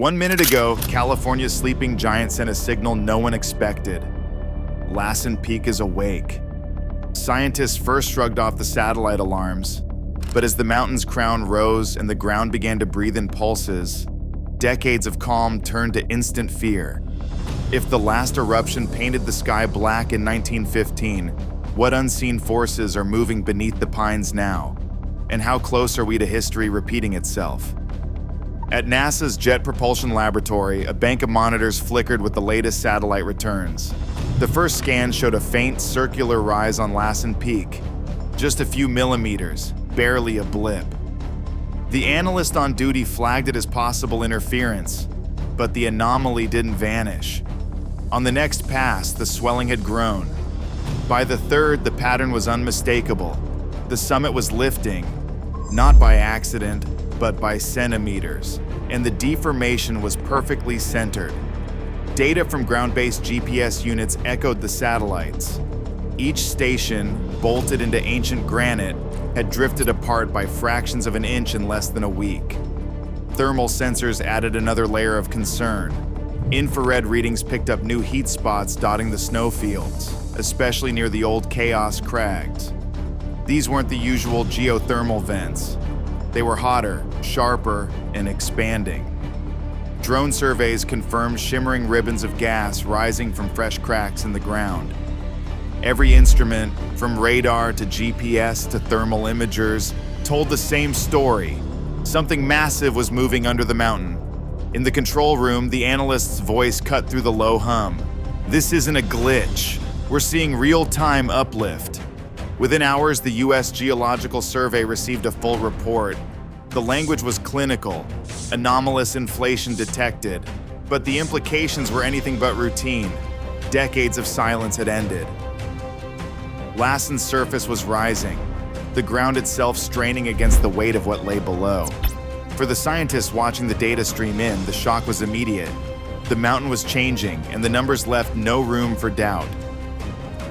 1 minute ago, California's sleeping giant sent a signal no one expected. Lassen Peak is awake. Scientists first shrugged off the satellite alarms, but as the mountain's crown rose and the ground began to breathe in pulses, decades of calm turned to instant fear. If the last eruption painted the sky black in 1915, what unseen forces are moving beneath the pines now? And how close are we to history repeating itself? At NASA's Jet Propulsion Laboratory, a bank of monitors flickered with the latest satellite returns. The first scan showed a faint circular rise on Lassen Peak, just a few millimeters, barely a blip. The analyst on duty flagged it as possible interference, but the anomaly didn't vanish. On the next pass, the swelling had grown. By the third, the pattern was unmistakable. The summit was lifting, not by accident, but by centimeters, and the deformation was perfectly centered. Data from ground-based GPS units echoed the satellites. Each station, bolted into ancient granite, had drifted apart by fractions of an inch in less than a week. Thermal sensors added another layer of concern. Infrared readings picked up new heat spots dotting the snowfields, especially near the old Chaos Crags. These weren't the usual geothermal vents. They were hotter, sharper, and expanding. Drone surveys confirmed shimmering ribbons of gas rising from fresh cracks in the ground. Every instrument, from radar to GPS to thermal imagers, told the same story. Something massive was moving under the mountain. In the control room, the analyst's voice cut through the low hum. "This isn't a glitch. We're seeing real-time uplift." Within hours, the U.S. Geological Survey received a full report. The language was clinical, anomalous inflation detected, but the implications were anything but routine. Decades of silence had ended. Lassen's surface was rising, the ground itself straining against the weight of what lay below. For the scientists watching the data stream in, the shock was immediate. The mountain was changing, and the numbers left no room for doubt.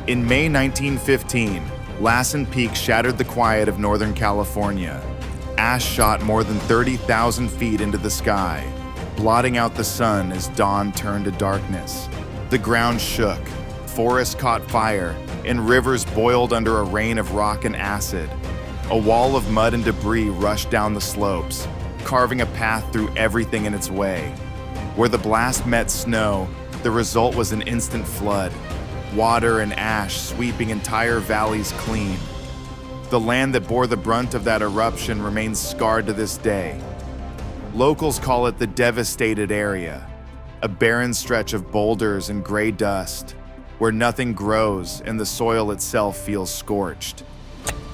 In May 1915, Lassen Peak shattered the quiet of Northern California. Ash shot more than 30,000 feet into the sky, blotting out the sun as dawn turned to darkness. The ground shook, forests caught fire, and rivers boiled under a rain of rock and acid. A wall of mud and debris rushed down the slopes, carving a path through everything in its way. Where the blast met snow, the result was an instant flood. Water and ash sweeping entire valleys clean. The land that bore the brunt of that eruption remains scarred to this day. Locals call it the devastated area, a barren stretch of boulders and gray dust, where nothing grows and the soil itself feels scorched.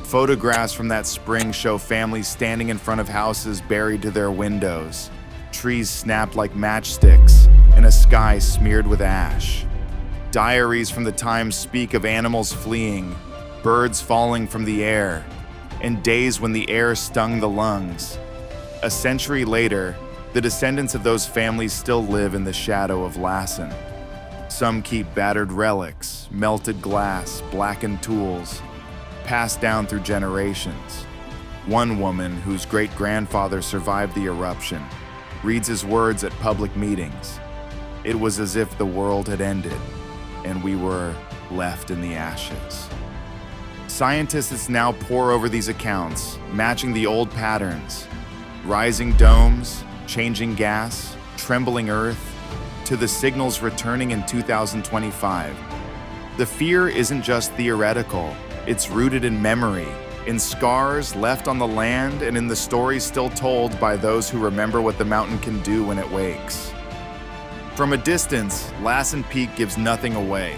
Photographs from that spring show families standing in front of houses buried to their windows, trees snapped like matchsticks, and a sky smeared with ash. Diaries from the time speak of animals fleeing, birds falling from the air, and days when the air stung the lungs. A century later, the descendants of those families still live in the shadow of Lassen. Some keep battered relics, melted glass, blackened tools, passed down through generations. One woman, whose great-grandfather survived the eruption, reads his words at public meetings. It was as if the world had ended, and we were left in the ashes. Scientists now pore over these accounts, matching the old patterns. Rising domes, changing gas, trembling earth, to the signals returning in 2025. The fear isn't just theoretical, it's rooted in memory, in scars left on the land and in the stories still told by those who remember what the mountain can do when it wakes. From a distance, Lassen Peak gives nothing away.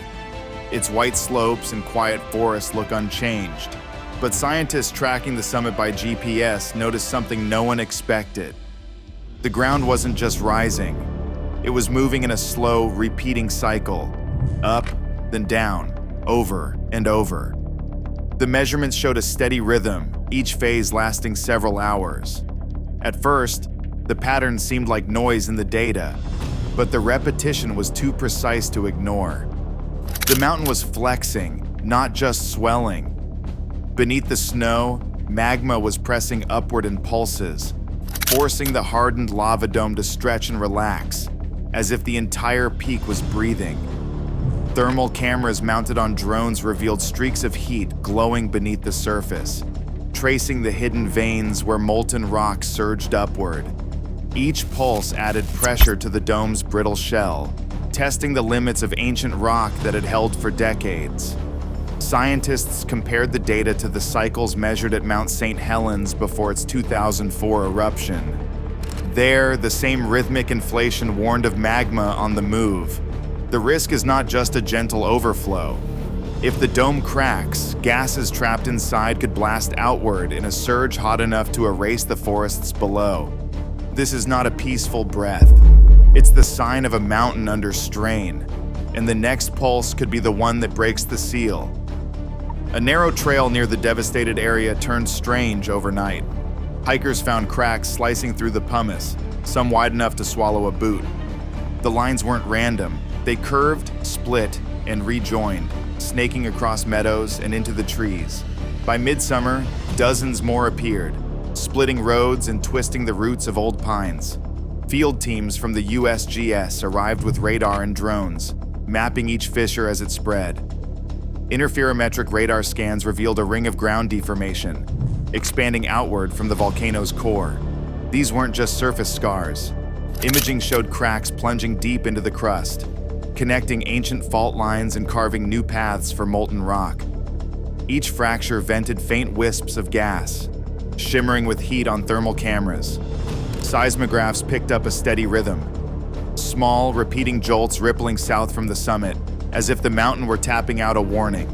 Its white slopes and quiet forests look unchanged, but scientists tracking the summit by GPS noticed something no one expected. The ground wasn't just rising, it was moving in a slow, repeating cycle, up, then down, over and over. The measurements showed a steady rhythm, each phase lasting several hours. At first, the pattern seemed like noise in the data, but the repetition was too precise to ignore. The mountain was flexing, not just swelling. Beneath the snow, magma was pressing upward in pulses. forcing the hardened lava dome to stretch and relax, as if the entire peak was breathing. Thermal cameras mounted on drones revealed streaks of heat glowing beneath the surface, tracing the hidden veins where molten rock surged upward. Each pulse added pressure to the dome's brittle shell, testing the limits of ancient rock that had held for decades. Scientists compared the data to the cycles measured at Mount St. Helens before its 2004 eruption. There, the same rhythmic inflation warned of magma on the move. The risk is not just a gentle overflow. If the dome cracks, gases trapped inside could blast outward in a surge hot enough to erase the forests below. This is not a peaceful breath. It's the sign of a mountain under strain, and the next pulse could be the one that breaks the seal. A narrow trail near the devastated area turned strange overnight. Hikers found cracks slicing through the pumice, some wide enough to swallow a boot. The lines weren't random. They curved, split, and rejoined, snaking across meadows and into the trees. By midsummer, dozens more appeared, splitting roads and twisting the roots of old pines. Field teams from the USGS arrived with radar and drones, mapping each fissure as it spread. Interferometric radar scans revealed a ring of ground deformation, expanding outward from the volcano's core. These weren't just surface scars. Imaging showed cracks plunging deep into the crust, connecting ancient fault lines and carving new paths for molten rock. Each fracture vented faint wisps of gas, shimmering with heat on thermal cameras. Seismographs picked up a steady rhythm, small, repeating jolts rippling south from the summit, as if the mountain were tapping out a warning.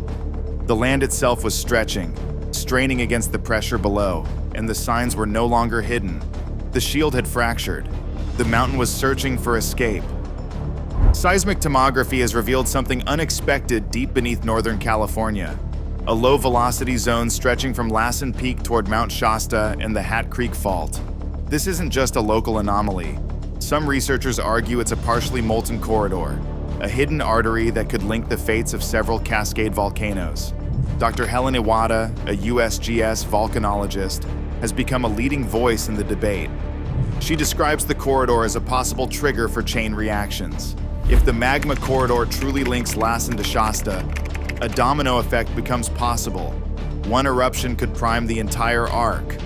The land itself was stretching, straining against the pressure below, and the signs were no longer hidden. The shield had fractured. The mountain was searching for escape. Seismic tomography has revealed something unexpected deep beneath Northern California, a low-velocity zone stretching from Lassen Peak toward Mount Shasta and the Hat Creek Fault. This isn't just a local anomaly. Some researchers argue it's a partially molten corridor, a hidden artery that could link the fates of several Cascade volcanoes. Dr. Helen Iwata, a USGS volcanologist, has become a leading voice in the debate. She describes the corridor as a possible trigger for chain reactions. If the magma corridor truly links Lassen to Shasta, a domino effect becomes possible. One eruption could prime the entire arc.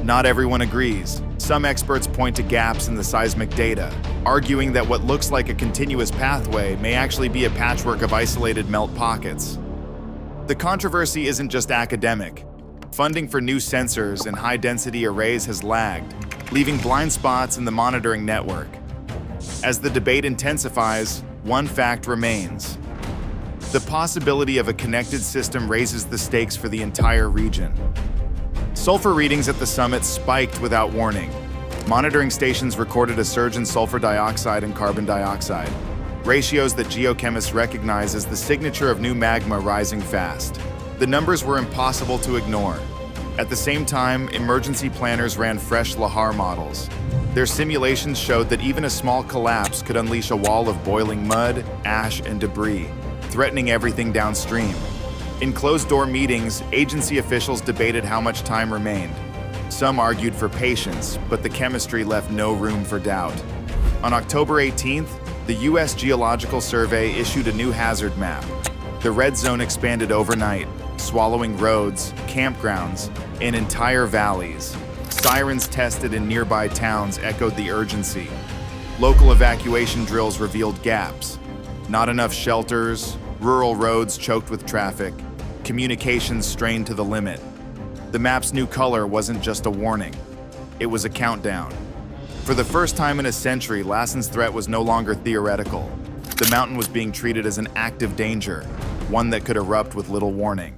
Not everyone agrees. Some experts point to gaps in the seismic data, arguing that what looks like a continuous pathway may actually be a patchwork of isolated melt pockets. The controversy isn't just academic. Funding for new sensors and high-density arrays has lagged, leaving blind spots in the monitoring network. As the debate intensifies, one fact remains. The possibility of a connected system raises the stakes for the entire region. Sulfur readings at the summit spiked without warning. Monitoring stations recorded a surge in sulfur dioxide and carbon dioxide, ratios that geochemists recognize as the signature of new magma rising fast. The numbers were impossible to ignore. At the same time, emergency planners ran fresh Lahar models. Their simulations showed that even a small collapse could unleash a wall of boiling mud, ash, and debris, threatening everything downstream. In closed-door meetings, agency officials debated how much time remained. Some argued for patience, but the chemistry left no room for doubt. On October 18th, the U.S. Geological Survey issued a new hazard map. The red zone expanded overnight, swallowing roads, campgrounds, and entire valleys. Sirens tested in nearby towns echoed the urgency. Local evacuation drills revealed gaps. Not enough shelters, rural roads choked with traffic, communications strained to the limit. The map's new color wasn't just a warning. It was a countdown. For the first time in a century, Lassen's threat was no longer theoretical. The mountain was being treated as an active danger, one that could erupt with little warning.